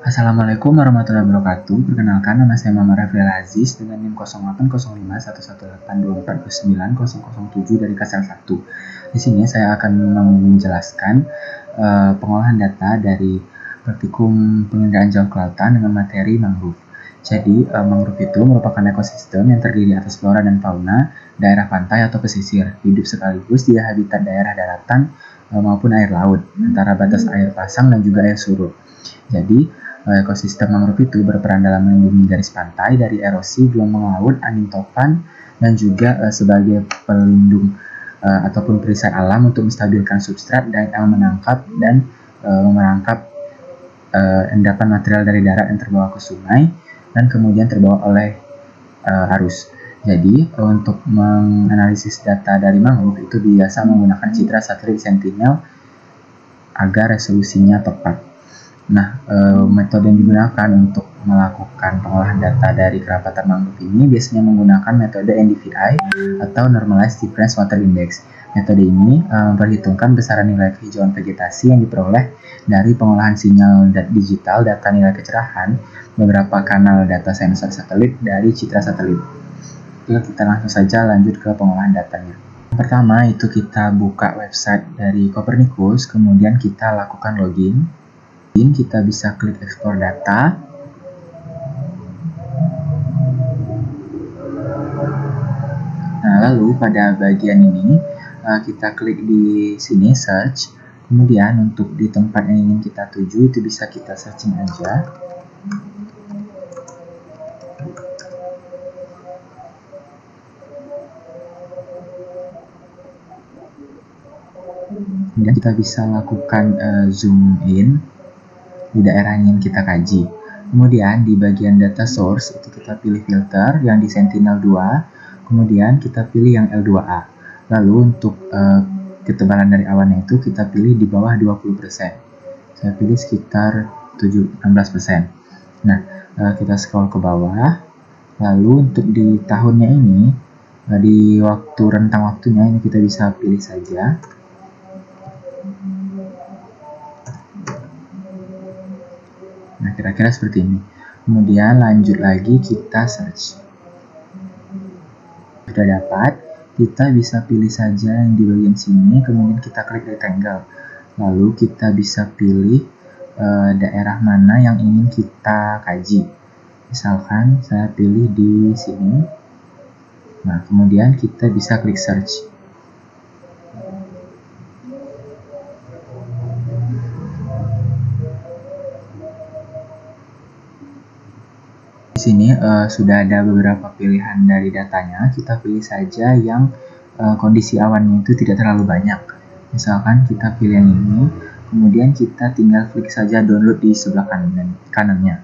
Assalamualaikum warahmatullahi wabarakatuh. Perkenalkan, nama saya Muhammad Rafael Aziz dengan NIM 08051182490007 dari Kasal 1. Di sini saya akan menjelaskan pengolahan data dari praktikum penginderaan jauh ke lautan dengan materi mangrove. Jadi, mangrove itu merupakan ekosistem yang terdiri atas flora dan fauna daerah pantai atau pesisir, hidup sekaligus di habitat daerah daratan maupun air laut, antara batas air pasang dan juga air surut. Jadi, ekosistem mangrove itu berperan dalam melindungi garis pantai dari erosi, gelombang laut, angin topan, dan juga sebagai pelindung ataupun perisai alam untuk menstabilkan substrat dan menangkap dan merangkap endapan material dari darat yang terbawa ke sungai dan kemudian terbawa oleh arus. Jadi, untuk menganalisis data dari mangrove itu biasa menggunakan citra satelit Sentinel agar resolusinya tepat. Nah, metode yang digunakan untuk melakukan pengolahan data dari kerapatan mangrove ini biasanya menggunakan metode NDVI atau Normalized Difference Water Index. Metode ini memperhitungkan besaran nilai kehijauan vegetasi yang diperoleh dari pengolahan sinyal digital data nilai kecerahan beberapa kanal data sensor satelit dari citra satelit. Oke, kita langsung saja lanjut ke pengolahan datanya. Pertama, itu kita buka website dari Copernicus, kemudian kita lakukan login. Kita bisa klik ekspor data. Nah, lalu pada bagian ini kita klik di sini search. Kemudian untuk di tempat yang ingin kita tuju itu bisa kita searching aja. Kemudian kita bisa lakukan zoom in di daerah yang ingin kita kaji. Kemudian di bagian data source itu kita pilih filter yang di Sentinel 2, kemudian kita pilih yang L2A. Lalu untuk ketebalan dari awannya itu kita pilih di bawah 20%. Saya pilih sekitar 16%. Nah, kita scroll ke bawah. Lalu untuk di tahunnya ini, di waktu rentang waktunya ini kita bisa pilih saja. Nah, kira-kira seperti ini. Kemudian lanjut lagi kita search. Sudah dapat, kita bisa pilih saja yang di bagian sini, kemudian kita klik rectangle. Lalu kita bisa pilih daerah mana yang ingin kita kaji. Misalkan saya pilih di sini. Nah, kemudian kita bisa klik search. Di sini sudah ada beberapa pilihan dari datanya. Kita pilih saja yang kondisi awannya itu tidak terlalu banyak. Misalkan kita pilih yang ini, kemudian kita tinggal klik saja download di sebelah kanannya.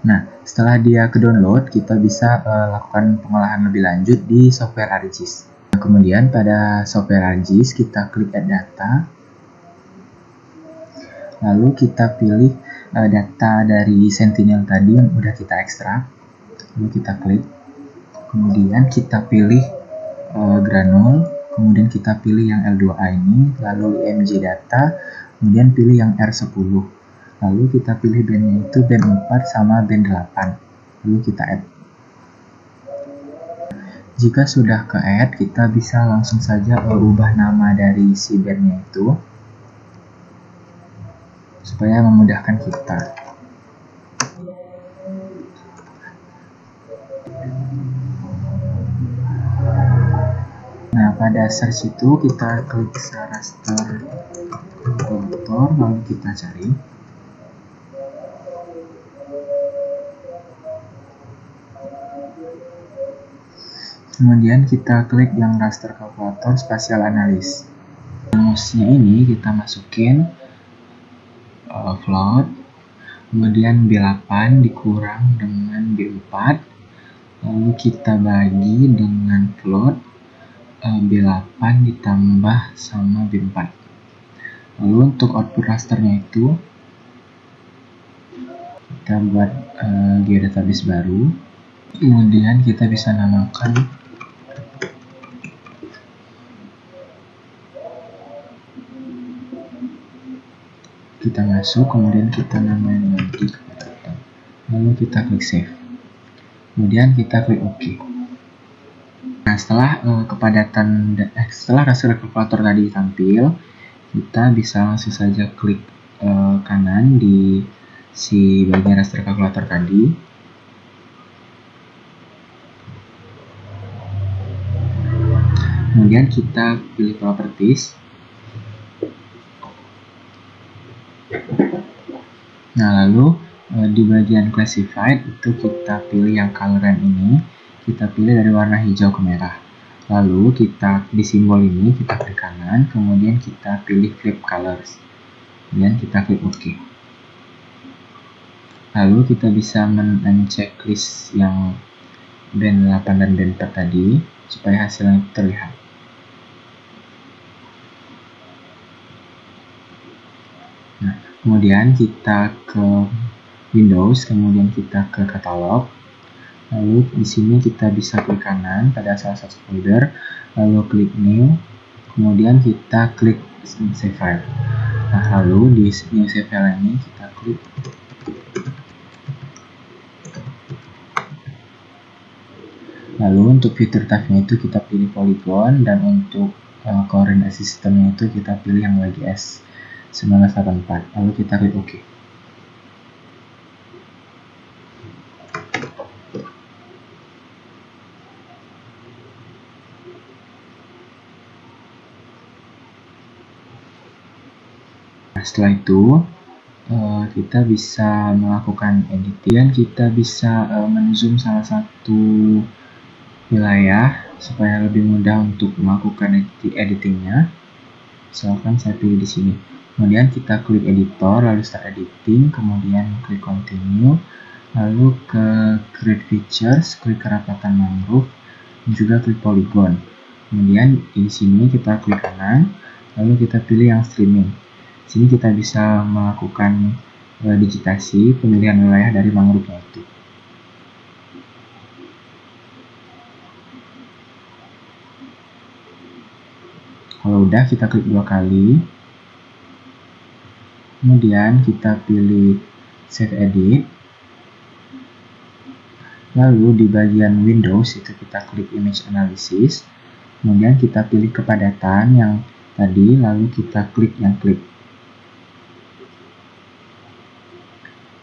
Nah, setelah dia ke download, kita bisa lakukan pengolahan lebih lanjut di software ArcGIS. Nah, kemudian pada software ArcGIS kita klik add data. Lalu kita pilih data dari Sentinel tadi yang udah kita ekstrak. Lalu kita klik. Kemudian kita pilih granul. Kemudian kita pilih yang L2A ini. Lalu IMG data. Kemudian pilih yang R10. Lalu kita pilih bandnya itu band 4 sama band 8. Lalu kita add. Jika sudah ke add, kita bisa langsung saja ubah nama dari si bandnya itu supaya memudahkan kita. Nah, pada search itu kita klik raster kotor, lalu kita cari. Kemudian kita klik yang raster kalkulator spatial analysis. Rumusnya ini kita masukin float, kemudian B8 dikurang dengan B4, lalu kita bagi dengan float B8 ditambah sama B4. Lalu untuk output rasternya itu kita buat geodatabase baru, kemudian kita bisa namakan kita masuk, kemudian kita namain lagi kepadatan, lalu kita klik save, kemudian kita klik OK. Nah, setelah setelah hasil kalkulator tadi tampil, kita bisa langsung saja klik kanan di si bagian raster kalkulator tadi. Kemudian kita pilih properties. Nah, lalu di bagian classified itu kita pilih yang coloran ini, kita pilih dari warna hijau ke merah. Lalu kita di simbol ini kita klik kanan, kemudian kita pilih flip colors. Kemudian kita klik OK. Lalu kita bisa men-checklist yang band 8 dan band 4 tadi supaya hasilnya terlihat. Nah, kemudian kita ke Windows, kemudian kita ke katalog. Lalu di sini kita bisa klik kanan pada salah satu folder, lalu klik new, kemudian kita klik save file. Nah, lalu di new save file ini kita klik. Lalu untuk fitur type-nya itu kita pilih polygon, dan untuk coordinate system-nya itu kita pilih yang WGS 1984. Lalu kita klik OK. Nah, setelah itu kita bisa melakukan editing, kita bisa men-zoom salah satu wilayah supaya lebih mudah untuk melakukan editingnya. Misalkan saya pilih di sini. Kemudian kita klik editor, lalu start editing, kemudian klik continue, lalu ke create features, klik kerapatan mangrove, dan juga klik polygon. Kemudian di sini kita klik kanan, lalu kita pilih yang streaming. Di sini kita bisa melakukan digitasi pemilihan wilayah dari mangrove-nya itu. Kalau udah, kita klik 2 kali. Kemudian kita pilih Save Edit. Lalu di bagian Windows itu kita klik Image Analysis. Kemudian kita pilih kepadatan yang tadi, lalu kita klik yang klik.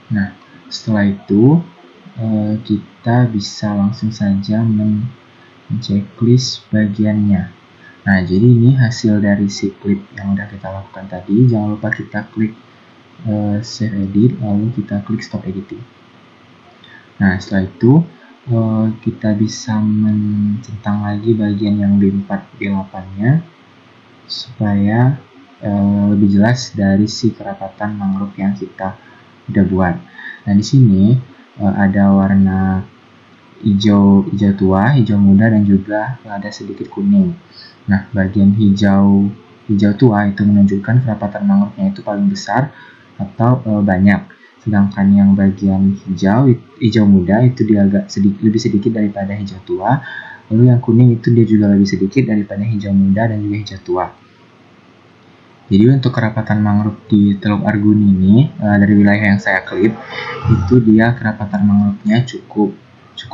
Nah, setelah itu kita bisa langsung saja men-checklist bagiannya. Nah, jadi ini hasil dari si clip yang udah kita lakukan tadi. Jangan lupa kita klik Save Edit, lalu kita klik Stop Editing. Nah, setelah itu kita bisa mencentang lagi bagian yang B4, B8-nya supaya lebih jelas dari si kerapatan mangrove yang kita udah buat. Nah, di sini ada warna hijau tua, hijau muda, dan juga ada sedikit kuning. Nah, bagian hijau tua itu menunjukkan kerapatan mangrove-nya itu paling besar atau banyak. Sedangkan yang bagian hijau muda itu dia agak lebih sedikit daripada hijau tua. Lalu yang kuning itu dia juga lebih sedikit daripada hijau muda dan juga hijau tua. Jadi untuk kerapatan mangrove di Teluk Arguni ini dari wilayah yang saya klip itu dia kerapatan mangrove-nya cukup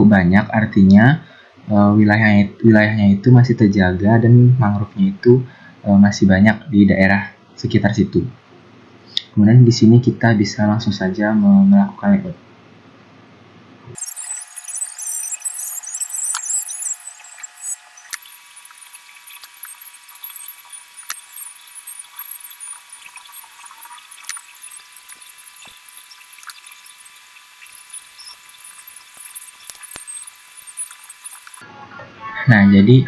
banyak, artinya wilayahnya itu masih terjaga dan mangrove-nya itu masih banyak di daerah sekitar situ. Kemudian di sini kita bisa langsung saja melakukan layout. Nah, jadi